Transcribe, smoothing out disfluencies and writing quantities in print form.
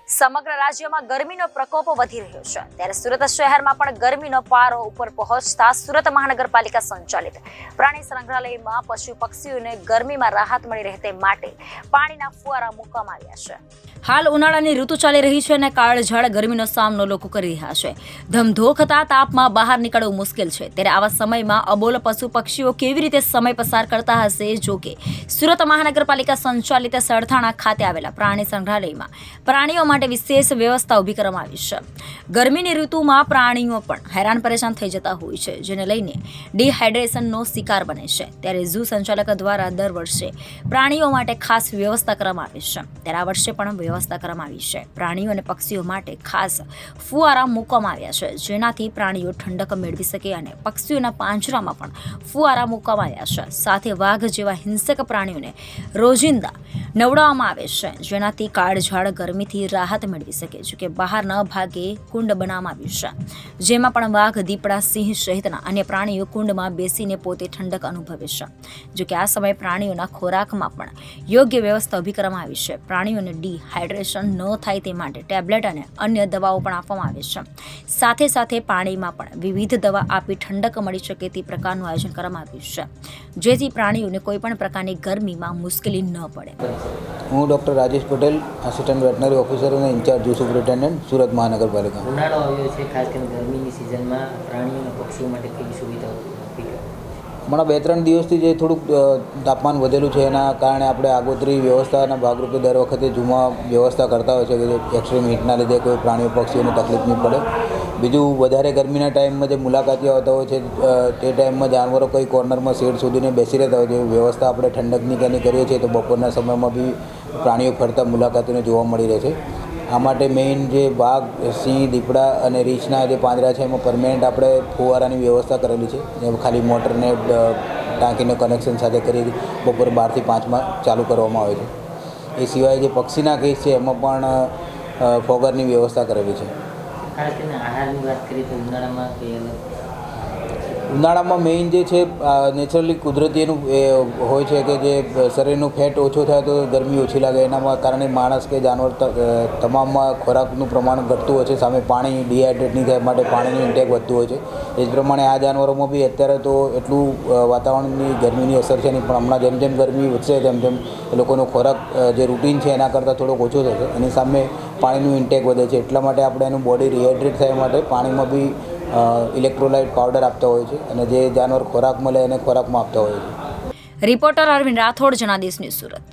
સમગ્ર રાજ્યમાં ગરમીનો પ્રકોપ વધી રહ્યો છે ત્યારે સુરત શહેરમાં પણ ગરમીનો પારો ઉપર પહોંચતા સુરત મહાનગરપાલિકા સંચાલિત પ્રાણી સંગ્રહાલયમાં પશુ પક્ષીઓને ગરમીમાં રાહત મળી રહે તે માટે પાણીના ફુવારા મૂકવામાં આવ્યા છે। હાલ ઉનાળાની ઋતુ ચાલી રહી છે અને કાળઝાળ ગરમીનો સામનો લોકો કરી રહ્યા છે। ધમધોકતા તાપમાં બહાર નીકળવું મુશ્કેલ છે ત્યારે આવા સમયમાં અબોલ પશુ પક્ષીઓ કેવી રીતે સમય પસાર કરતા હશે। જો કે સુરત મહાનગરપાલિકા સંચાલિત સરથાણા ખાતે આવેલા પ્રાણી સંગ્રહાલયમાં પ્રાણીઓ માટે વિશેષ વ્યવસ્થા ઊભી કરવામાં આવી છે। ગરમીની ઋતુમાં પ્રાણીઓ પણ હેરાન પરેશાન થઈ જતા હોય છે જેને લઈને ડિહાઇડ્રેશનનો શિકાર બને છે ત્યારે ઝૂ સંચાલક દ્વારા દર વર્ષે પ્રાણીઓ માટે ખાસ વ્યવસ્થા કરવામાં આવે છે ત્યારે આ વર્ષે પણ વ્યવસ્થા કરવામાં આવી છે। પ્રાણીઓ અને પક્ષીઓ માટે ખાસ ફુવારા મૂકવામાં આવ્યા છે જેનાથી પ્રાણીઓ ઠંડક મેળવી શકે અને પક્ષીઓના પાંજરામાં પણ ફુવારા મૂકવામાં આવ્યા છે। સાથે વાઘ જેવા હિંસક પ્રાણીઓને રોજિંદા નવડાવવામાં આવે છે જેનાથી કાળઝાળ ગરમીથી રાહત મેળવી શકે। જો કે બહાર ન ભાગે કુંડ બનાવવામાં આવ્યું છે જેમાં પણ વાઘ દીપડા સિંહ સહિતના અન્ય પ્રાણીઓ કુંડમાં બેસીને પોતે ઠંડક અનુભવે છે। જો કે આ સમયે પ્રાણીઓના ખોરાકમાં પણ યોગ્ય વ્યવસ્થા ઊભી કરવામાં આવી છે। પ્રાણીઓને ડિહાઇડ્રેશન ન થાય તે માટે ટેબ્લેટ અને અન્ય દવાઓ પણ આપવામાં આવે છે। સાથે સાથે પાણીમાં પણ વિવિધ દવા આપી ઠંડક મળી શકે તે પ્રકારનું આયોજન કરવામાં આવ્યું છે જેથી પ્રાણીઓને કોઈ પણ પ્રકારની ગરમીમાં મુશ્કેલી ન પડે। હું doctor Rajesh Patel, assistant veterinary officer અને ઇન્ચાર્જ ઝૂ સુપ્રિન્ટેન્ડન્ટ, સુરત મહાનગરપાલિકા। ઉનાળો આવ્યો છે, ખાસ કરીને ગરમીની સિઝનમાં પ્રાણીઓ અને પક્ષીઓ માટે કેવી સુવિધાઓ ઊભી કરવામાં? હમણાં 2-3 દિવસથી જે થોડુંક તાપમાન વધેલું છે એના કારણે આપણે આગોતરી વ્યવસ્થાના ભાગરૂપે દર વખતે ઝૂમાં વ્યવસ્થા કરતા હોય છે કે જે એક્સ્ટ્રીમ હીટના લીધે કોઈ પ્રાણીઓ પક્ષીઓને તકલીફ નહીં પડે। બીજું, વધારે ગરમીના ટાઈમમાં જે મુલાકાતીઓ આવતા હોય છે તે ટાઈમમાં જાનવરો કોઈ કોર્નરમાં શેડ શોધીને બેસી રહેતા હોય છે એવી વ્યવસ્થા આપણે ઠંડકની તેની કરીએ છીએ તો બપોરના સમયમાં બી પ્રાણીઓ ફરતા મુલાકાતીઓને જોવા મળી રહે છે। આ માટે મેઇન જે વાઘ, સિંહ, દીપડા અને રીંછના જે પાંદડા છે એમાં પરમેનન્ટ આપણે ફુવારાની વ્યવસ્થા કરેલી છે જેમ ખાલી મોટરને ટાંકીને કનેક્શન સાથે કરી બપોરે 12 થી 5 ચાલુ કરવામાં આવે છે। એ સિવાય જે પક્ષીના કેસ છે એમાં પણ ફોગરની વ્યવસ્થા કરેલી છે। ખાસ કરીને આહારની વાત કરીએ તો ઉનાળામાં કઈ અલગ? ઉનાળામાં મેઇન જે છે નેચરલી કુદરતી એનું હોય છે કે જે શરીરનું ફેટ ઓછો થાય તો ગરમી ઓછી લાગે એના કારણે માણસ કે જાનવર તમામમાં ખોરાકનું પ્રમાણ ઘટતું હોય છે। સામે પાણી ડિહાઇડ્રેટ નહીં થાય માટે પાણીનું ઇન્ટેક વધતું હોય છે। એ જ પ્રમાણે આ જાનવરોમાં બી અત્યારે તો એટલું વાતાવરણની ગરમીની અસર છે નહીં પણ હમણાં જેમ જેમ ગરમી વધશે તેમ તેમ એ લોકોનો ખોરાક જે રૂટીન છે એના કરતાં થોડોક ઓછો થશે। એની સામે પાણીનું ઇન્ટેક વધે છે એટલા માટે આપણે એનું બોડી રિહાઇડ્રેટ થાય માટે પાણીમાં બી ઇલેક્ટ્રોલાઇટ પાવડર આપતા હોય છે અને જે જાનવર ખોરાક મળે એને ખોરાકમાં આપતા હોય છે। Reporter Arvind Rathod, Janadesh news, Surat.